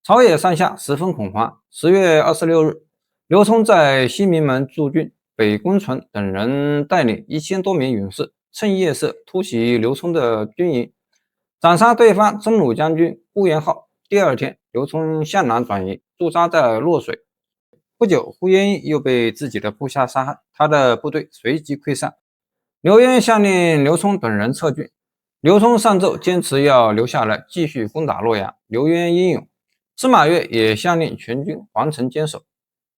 Speaker 1: 朝野上下十分恐慌。10月26日，劉琮在西明門駐軍，北宮純等人帶領1000多名勇士，趁夜色突襲劉琮的軍營，斬殺對方征虜將軍呼延浩。第二天，劉琮向南轉移，駐紮在洛水。不久，呼延義又被自己的部下殺害，他的部隊隨即潰散。劉淵下令劉琮等人撤軍，劉琮上奏堅持要留下來繼續攻打洛陽，劉淵英勇。司馬越也下令全軍皇城堅守。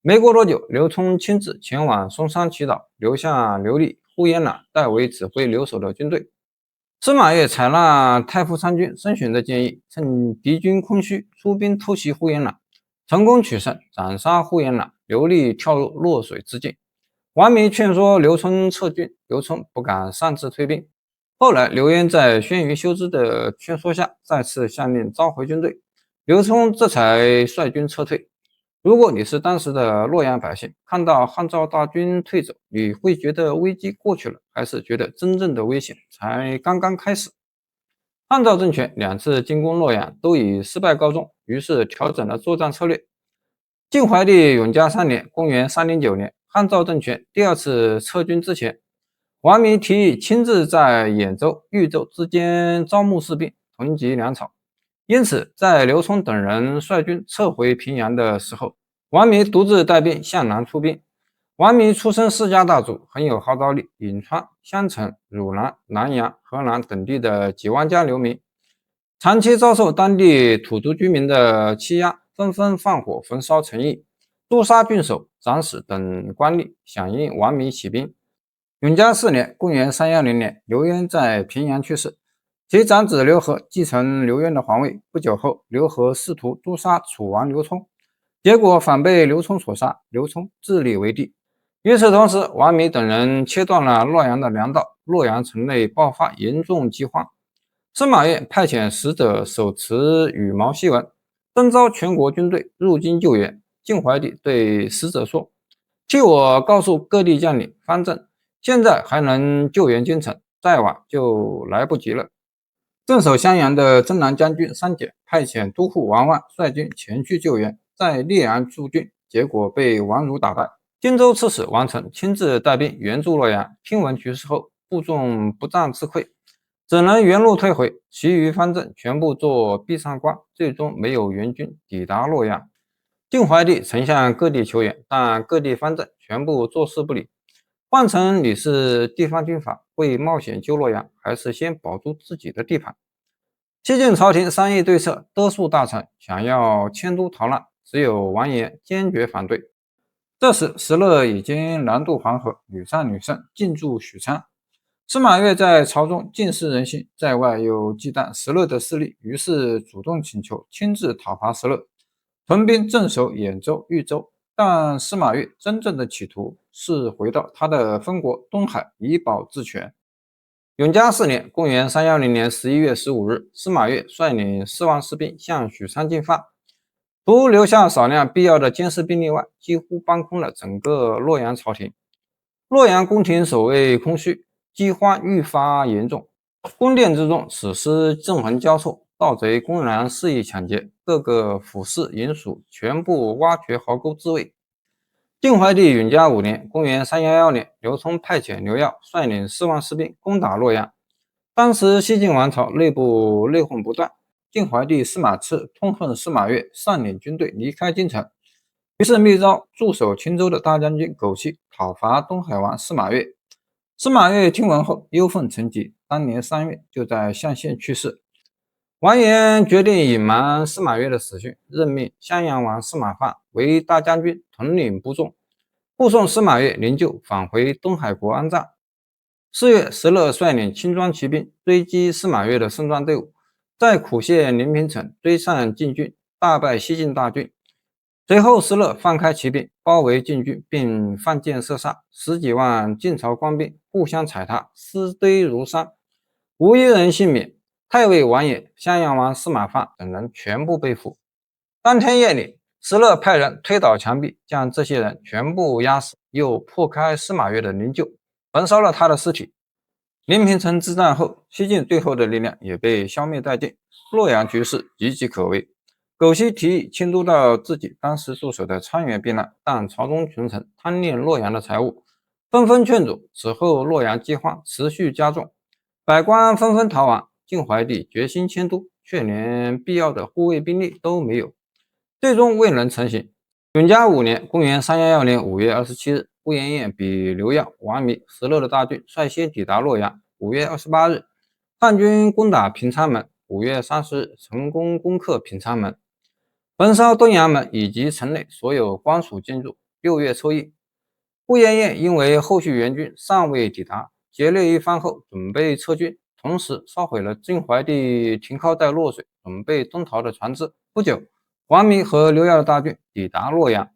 Speaker 1: 沒過多久，劉琮親自前往嵩山祈禱，留下劉立、呼延覽代為指揮留守的軍隊。司馬越採納太傅參軍申選的建議，趁敵軍空虛，出兵偷襲呼延覽，成功取勝，斬殺呼延覽，劉立跳入洛水自盡。王彌勸說劉琮撤軍，劉琮不敢擅自退兵。後來劉淵在宣於修之的勸說下，再次下令召回軍隊，劉琮這才率軍撤退。如果你是當時的洛陽百姓，看到漢趙大軍退走，你會覺得危機過去了，還是覺得真正的危險才剛剛開始？漢趙政權2次進攻洛陽都以失敗告終，於是調整了作戰策略。晉懷帝永嘉3年（公元309年），漢趙政權第2次撤軍之前，王彌提議親自在兗州、豫州之間招募士兵，囤積糧草。因此，在劉琮等人率軍撤回平陽的時候，王彌獨自帶兵向南出兵。王彌出身世家大族，很有號召力，颍川、襄城、汝南、南陽、河南等地的幾萬家流民，長期遭受當地土族居民的欺壓，紛紛放火焚燒城邑，誅殺郡守、长史等官吏，響應王彌起兵。永嘉4年（公元310年），劉淵在平陽去世，其長子劉和繼承劉淵的皇位。不久後，劉和試圖誅殺楚王劉聰，結果反被劉聰所殺，劉聰自立為帝。與此同時，王彌等人切斷了洛陽的糧道，洛陽城內爆發嚴重饑荒。司馬越派遣使者手持羽毛檄文，徵召全國軍隊入京救援。晉懷帝對使者說：“替我告訴各地將領方正，現在還能救援京城，再晚就來不及了。”鎮守襄陽的征南將軍商簡派遣都護王萬率軍前去救援，在烈陽駐軍，結果被王儒打敗。荊州刺史王成親自帶兵援助洛陽，聽聞局勢後，部眾不戰自潰，只能原路退回，其餘方陣全部做壁上觀，最終沒有援軍抵達洛陽。晉懷帝曾向各地求援，但各地方陣全部坐視不理。換成你是地方軍閥，會冒險救洛陽，還是先保住自己的地盤？西晉朝廷商議對策，多數大臣想要遷都逃難，只有完顏堅決反對。這時石勒已經南渡黃河，屢戰屢勝，進駐許昌。司馬越在朝中盡失人心，在外又忌憚石勒的勢力，於是主動請求親自討伐石勒，屯兵鎮守兗州、豫州。但司馬越真正的企圖是回到他的封國東海，以保自權。永嘉4年（公元310年11月15日），司馬越率領4萬士兵向許昌進發，除留下少量必要的監視兵力外，幾乎搬空了整個洛陽朝廷。洛陽宮廷守衛空虛，饑荒愈發嚴重，宮殿之中死屍縱橫交錯，盜賊公然肆意搶劫，各個府侍營屬全部挖掘壕溝自衛。晉懷帝永嘉5年（公元311年），劉琮派遣劉曜率領4萬士兵攻打洛陽。當時西晉王朝內部內訌不斷，晉懷帝司馬熾痛恨司馬越率領軍隊離開京城，於是密召駐守青州的大將軍苟晞討伐東海王司馬越。司馬越聽聞後憂憤成疾，當年3月就在象縣去世。完顏決定隱瞞司馬越的死訊，任命襄陽王司馬範為大將軍，統領部眾，護送司馬越靈柩返回東海國安葬。4月，石勒率領輕裝騎兵追擊司馬越的勝仗隊伍，在苦縣臨平城追上晉軍，大敗西晉大軍。隨後石勒放開騎兵包圍晉軍，並放箭射殺，10幾萬晉朝官兵互相踩踏，屍堆如山，無一人幸免。太尉完顏、襄陽王司馬範等人全部被俘。當天夜裡，石勒派人推倒牆壁，將這些人全部壓死，又破開司馬越的靈柩，焚燒了他的屍體。臨平城之戰後，西晉最後的力量也被消滅殆盡，洛陽局勢岌岌可危。苟晞提議遷都到自己當時駐守的昌原避難，但朝中群臣貪戀洛陽的財物，紛紛勸阻。此後洛陽饑荒持續加重，百官紛紛逃亡。晉懷帝決心遷都，卻連必要的護衛兵力都沒有，最終未能成行。永嘉5年（公元311年5月27日），呼延晏比劉曜、王彌、石勒的大軍率先抵達洛陽。5月28日，叛軍攻打平昌門，5月30日成功攻克平昌門，焚燒東陽門以及城內所有官署建築。6月初一，呼延晏因為後續援軍尚未抵達，劫掠一番後準備撤軍，同時燒毀了晉懷帝停靠在洛水準備東逃的船只。不久，王彌和劉曜的大軍抵達洛陽。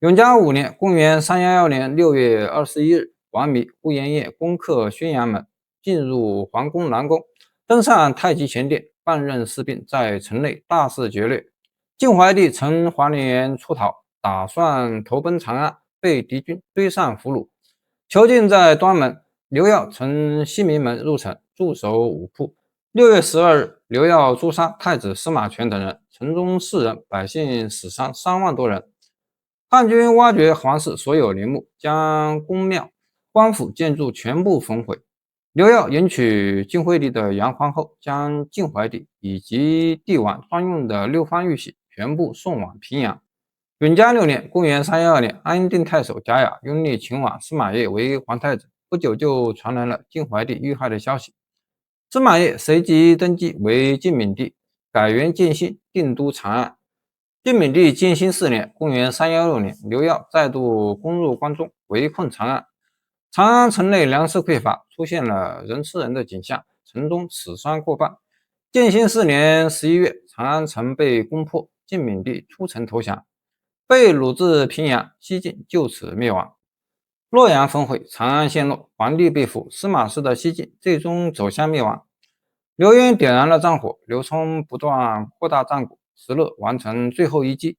Speaker 1: 永嘉5年（公元311年6月21日），王彌、呼延晏攻克宣陽門，進入皇宮南宮，登上太極前殿，半任士兵在城內大肆劫掠。晉懷帝乘華年出逃，打算投奔長安，被敵軍追上俘虜。囚禁在端門，劉曜乘西明門入城，駐守五鋪。6月12日，劉曜誅殺太子司馬權等人，城中士人百姓死傷3萬多人。叛軍挖掘皇室所有陵墓，將宮廟、官府建築全部焚毀。劉曜迎娶晉惠帝的楊皇後，將晉懷帝以及帝王專用的6方玉玺全部送往平陽。永嘉6年，公元312年，安定太守賈亞擁立秦王司馬驥為皇太子，不久就傳來了晉懷帝遇害的消息。司馬驥隨即登基為晉閔帝，改元建興，定都長安。晉閔帝建興4年，公元316年，劉曜再度攻入關中，圍困長安。長安城內糧食匱乏，出現了人吃人的景象，城中死傷過半。建興4年11月，長安城被攻破，晉閔帝出城投降，被掳至平陽，西晉就此滅亡。洛陽焚毀，長安陷落，皇帝被俘，司馬氏的西晉最終走向滅亡。劉淵點燃了戰火，劉琮不斷擴大戰果，石勒完成最後一擊。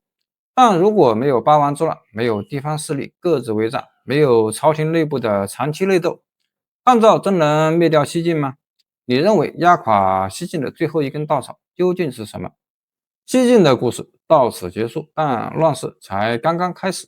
Speaker 1: 但如果沒有八王之亂，沒有地方勢力各自為戰，沒有朝廷內部的長期內鬥，漢趙真能滅掉西晉嗎？你認為壓垮西晉的最後一根稻草究竟是什麼？西晉的故事到此結束，但亂世才剛剛開始。